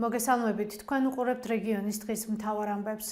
მოგესალმებით, თქვენ უყურებთ რეგიონის დღის მთავარ ამბებს.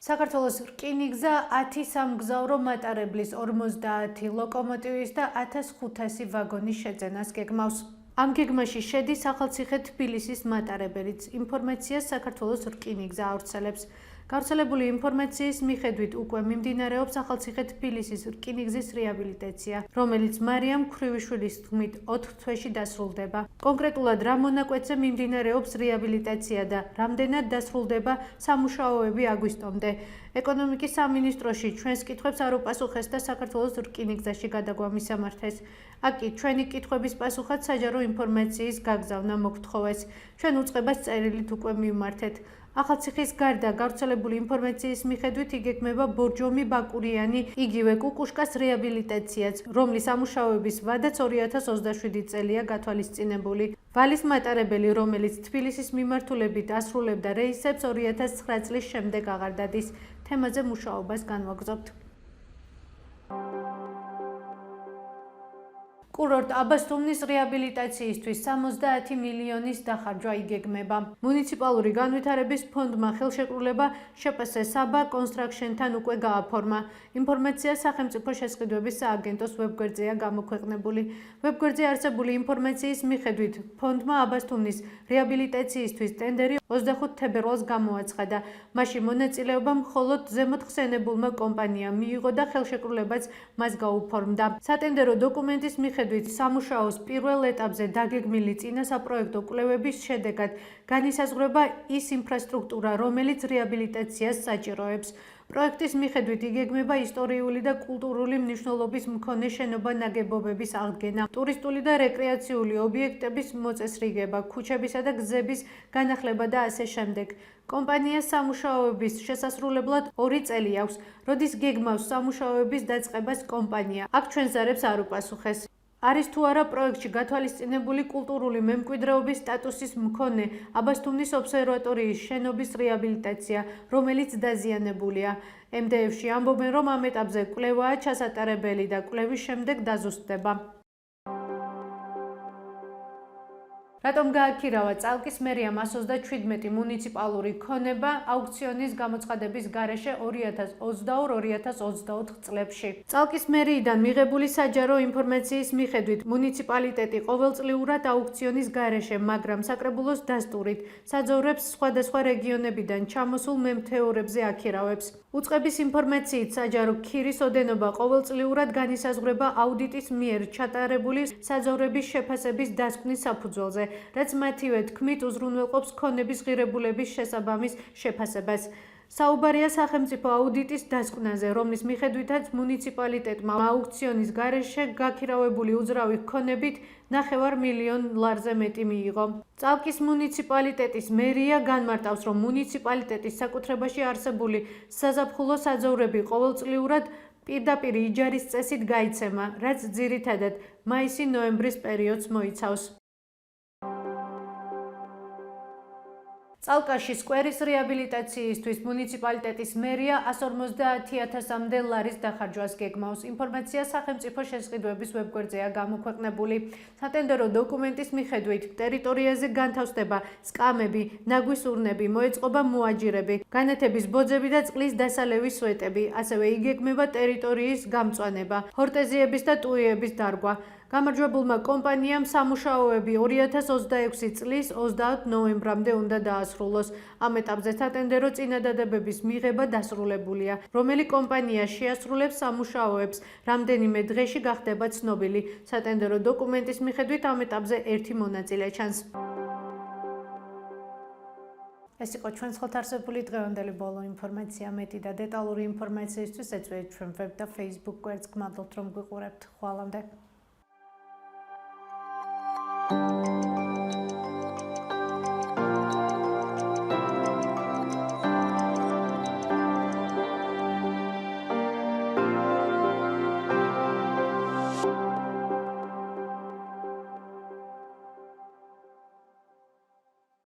საქართველოს რკინიგზა 10 სამგზავრო მატარებლის 50 ლოკომოტივის და 1500 ვაგონის შეძენას გეგმავს. ამ გეგმაში შედის ახალციხე-თბილისის მატარებელიც. ინფორმაციას საქართველოს რკინიგზა ავრცელებს. გავრცელებული ინფორმაციის მიხედვით უკვე მიმდინარეობს ახალციხე-თბილისის რკინიგზის რეაბილიტაცია, რომელიც მარიამ ქრივიშვილის თქმით 4 თვეში დასრულდება. კონკრეტულად რა მონაკვეთზე მიმდინარეობს რეაბილიტაცია და რამდენად დასრულდება სამუშაოები აგვისტომდე. ეკონომიკის სამინისტროში ჩვენს კითხვებს არ უპასუხეს და საქართველოს რკინიგზაში გადაგვამისამართეს. აქ კი ჩვენი კითხვების პასუხად საჯარო ინფორმაციის გაგზავნა მოგთხოვეს. ჩვენ უწყებას წერილით უკვე მივმართეთ. ახალციხის გარდა გავრცელებული ინფორმაციის მიხედვით იგეგმება ბორჯომი-ბაკურიანი, იგივე კუკუშკას რეაბილიტაციაც, რომლის სამუშაოების ვადაც 2027 წელია გათვალისწინებული. ვალის მატარებელი, რომელიც თბილისის მიმართულებით ასრულებდა რეისებს 2009 წლის შემდეგ აღარ დადის. თემაზე მუშაობას განვაგრძობთ. კურორტ აბასთუმნის რეაბილიტაციისთვის 70 მილიონის დახარჯვა იგეგმება. მუნიციპალური განვითარების ფონდმა ხელშეკრულება შპს საბა კონსტრაქშენთან უკვე გააფორმა. ინფორმაცია სახელმწიფო შესყიდვების სააგენტოს ვებგვერდზეა გამოქვეყნებული. ვებგვერდზე არსებული ინფორმაციის მიხედვით, ფონდმა აბასთუმნის რეაბილიტაციისთვის ტენდერი 25 თებერვალს გამოაცხადა. მასში მონაწილეობა მხოლოდ ზემოთ ხსენებულმა კომპანიამ მიიღო და ხელშეკრულებაც მას გაუფორმდა. სატენდერო დოკუმენტის მიხედვით სამუშაოს პირველ ეტაპზე დაგეგმილი წინა საპროექტო კვლევების შედეგად განისაზღვრება ის ინფრასტრუქტურა, რომელიც რეაბილიტაციას საჭიროებს. პროექტის მიხედვით იგეგმება ისტორიული და კულტურული მნიშვნელობის მქონე შენობა-ნაგებობების აღდგენა, ტურისტული და რეკრეაციული ობიექტების მოწესრიგება, ქუჩებისა და გზების განახლება და ასე შემდეგ. კომპანიას სამუშაოების შესასრულებლად 2 წელი აქვს, როდის გეგმავს სამუშაოების დაწყებას კომპანია. აქ ჩვენ ზარებს არ უპასუხეს. არის თუ არა პროექტში გათვალისწინებული კულტურული მემკვიდრეობის სტატუსის მქონე აბასთუმნის ობსერვატორიის შენობის რეაბილიტაცია, რომელიც დაზიანებულია. MDF-ში ამბობენ, რომ ამ ეტაპზე კვლევაა ჩასატარებელი და კვლევის შემდეგ დაზუსტდება. რატომ გააქირავა წალკის მერიამ 127 მუნიციპალური ქონება აუქციონის გამოცხადების გარეშე 2022-2024 წლებში? წალკის მერიიდან მიღებული საჯარო ინფორმაციის მიხედვით, მუნიციპალიტეტი ყოველწლიურად აუქციონის გარეშე, მაგრამ საკრებულოს დასტურით, საძოვრებს სხვადასხვა რეგიონებიდან ჩამოსულ მემთეორებზე აქირავებს. უწყების ინფორმაციით, საჯარო ქირის ოდენობა ყოველწლიურად განისაზღვრება აუდიტის მიერ ჩატარებული საძოვრების შეფასების დასკვნის საფუძველზე, რაც მათივე თქმით უზრუნველყოფს ქონების ღირებულების შესაბამის შეფასებას. საუბარია სახელმწიფო აუდიტის დასკვნაზე, რომლის მიხედვითაც მუნიციპალიტეტმა აუქციონის გარეშე გაქირავებული უძრავი ქონებით 9 მილიონ ლარზე მეტი მიიღო. წალკის მუნიციპალიტეტის მერია განმარტავს, რომ მუნიციპალიტეტის საკუთრებაში არსებული საზაფხულო საძოვრები ყოველწლიურად პირდაპირ იჯარის წესით გაიცემა, რაც ძირითადად მაისი-ნოემბრის პერიოდს მოიცავს. წალკაში სკვერის რეაბილიტაციისთვის მუნიციპალიტეტის მერია 150.000-მდე ლარის დახარჯვას გეგმავს. ინფორმაცია სახელმწიფო შესყიდვების ვებგვერდზეა გამოქვეყნებული. სატენდერო დოკუმენტის მიხედვით, ტერიტორიაზე განთავსდება სკამები, ნაგვის ურნები, მოეწყობა მოაჯირები, განათების ბოძები და წყლის დასალევის სვეტები. ასევე იგეგმება ტერიტორიის გამწვანება, ჰორტეზიების და ტუიების დარგვა. გამარჯვებულმა კომპანიამ სამუშაოები 2026 წლის 30 ნოემბრამდე უნდა დაასრულოს. ამ ეტაპზე სატენდერო წინადადებების მიღება დასრულებულია. რომელი კომპანია შეასრულებს სამუშაოებს, რამდენიმე დღეში გახდება ცნობილი. სატენდერო დოკუმენტის მიხედვით ამ ეტაპზე 1 მონაწილე ჩანს. ეს იყო ჩვენს ხელთ არსებული დღევანდელი ბოლო ინფორმაცია. მეტი და დეტალური ინფორმაციისთვის ეწვიეთ ჩვენ ვებ და Facebook გვერდს. გმადლობთ რომ გვიყურებთ. ხვალამდე.